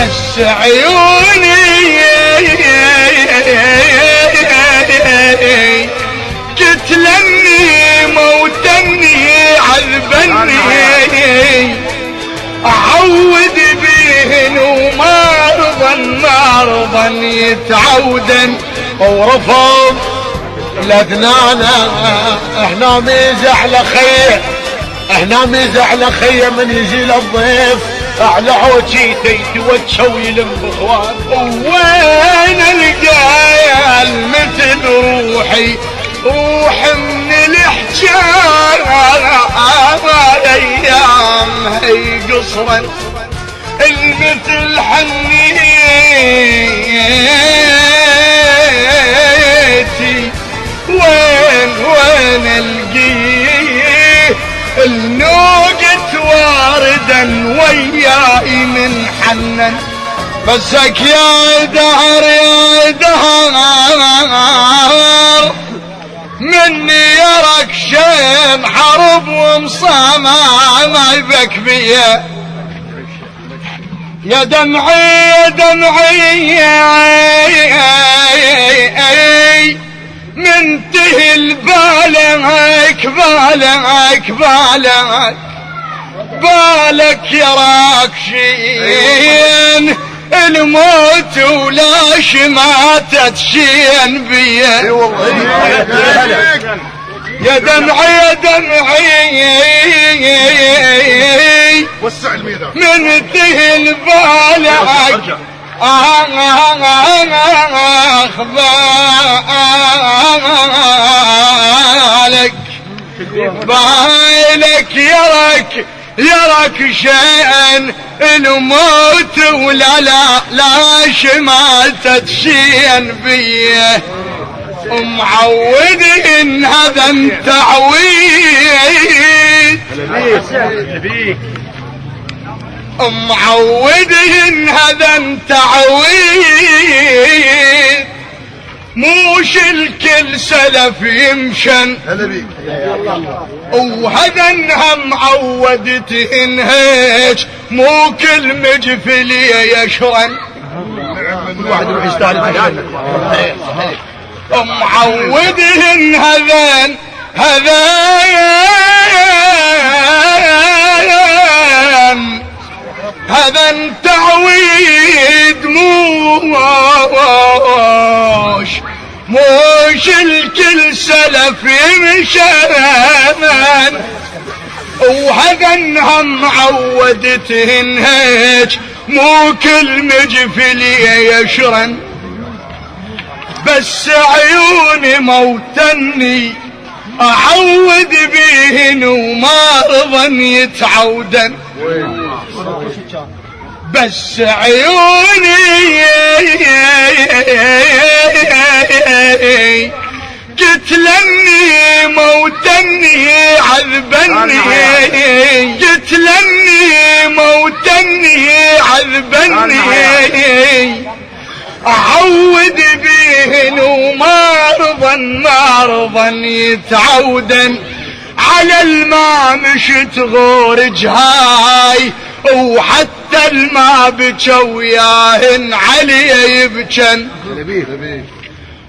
بس عيوني قتلني موتني عذبني اعود بهن ومرضا يتعودن ورفض لدنانا احنا ميزح لخيه احنا ميزح لخيه من يجي للضيف اعلى عوجيتي توجه ويلم باخوان. وين القايل مثل روحي روح من الحجار ايام هي قصرا المثل حنيتي وين القيه النوقت واردا وياي من حنن مسك يا دهر يا دهر مني يرك شيم حرب ومصامة ما يبك بيا يا دمعي يا دمعي منتهي البالك بالك يراك شين الموت ولاش ما تتشين بيا يا دمعي يا دمعي منتهي البالك بالك يرك شيئا الموت ولا لاش ما تتشين بيه ومعودين هذا التعويد معودين هذا التعويد موش الكل سلف يمشن وهذا انها معودتهن هيج مو كل مجفلي يشرن واحد يروح يستعلم معودهن هذان هذا تعويد موش الكل سلف يمشان وهذا انها معودتهن هيج مو كل مجفلي يشرن بس عيوني موتني اعود بيهن ومرضا يتعودن بس عيوني قتلني موتني عذبني قتلني موتني عذبني اعود بيهن ومرضا يتعودن على الماء مشت غور جهاي وحتى الماء بجوا وياهن علي يبجن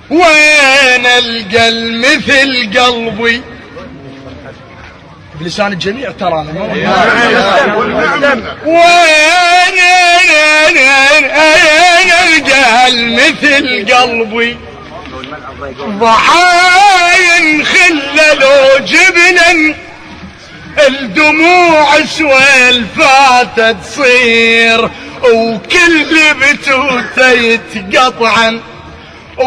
وين القل مثل قلبي بلسان الجميع ترانا وين القل مثل قلبي ضحاين خللوا جبنا الدموع سوالفات تصير وكل بتوته يتقطعن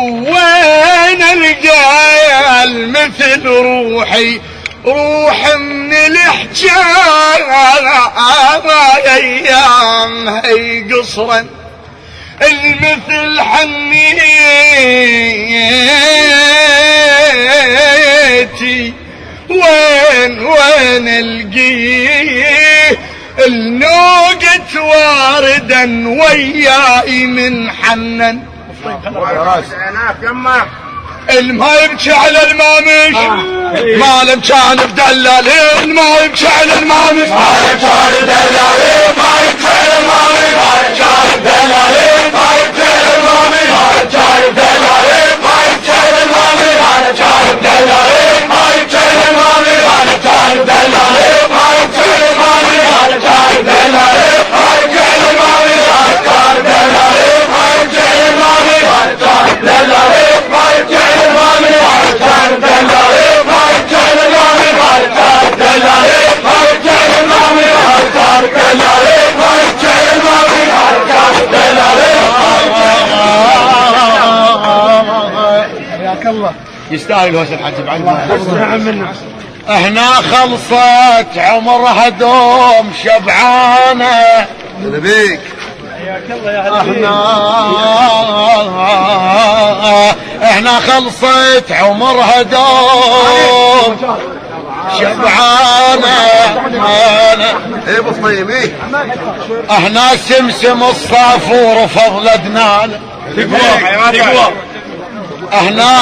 وين القايل مثل روحي روح من الحجار ايام هي قصرا المثل حنيتي وين القيه النوقت واردا وياي من حنن الما يبكي على المامش ما لم كان بدلال الما يبكي على المامش ما لم كان بدلال ما يبكي على المامش ما لم كان بدلال يستاهل هوس الحج بعد. هنا خلصت عمرها دوم شبعانه نبيك احنا خلصت عمرها دوم شبعانه ايه بصيمي احنا سمسم الصافور فضلتنا تقوى احنا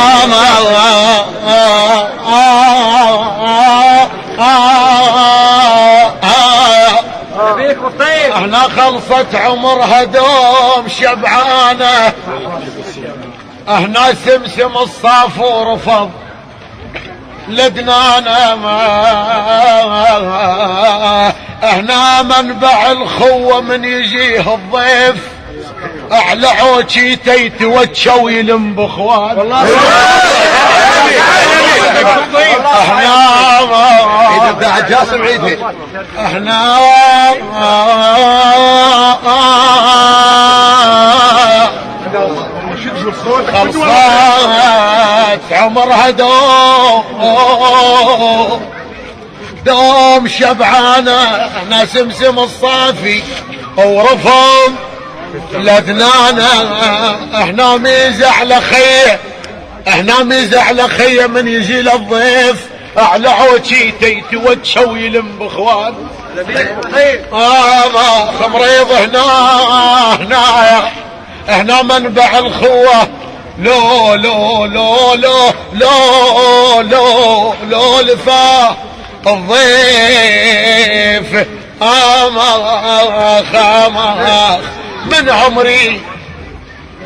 احنا خلصت عمرها دوم شبعانه احنا سمسم الصافور فض لدنانا احنا منبع الخوة من يجيه الضيف اعلى عوشيته يتوجه ويلم باخوان والله اذا بعد جاسم عيدي احنا خلصت عمرها دوم شبعانه احنا سمسم الصافي ورفض لدنانا احنا ميزة على خيه احنا ميزة على خيه من يجي للضيف اعلى عوشيته يتوجه ويلم باخوان خمريض هنا منبع الخوة لو لو لو لو لو لو لو لفاه الضيف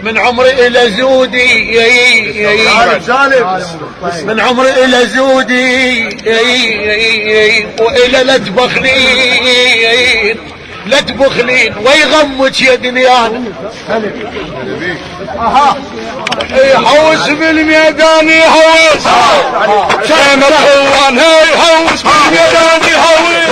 من عمري الى زودي من عمري الى زودي والى لا تبخلين ويغمك يا دنيانا يحوس بالميدان يحوس شام الخوان يحوس بالميدان يحوس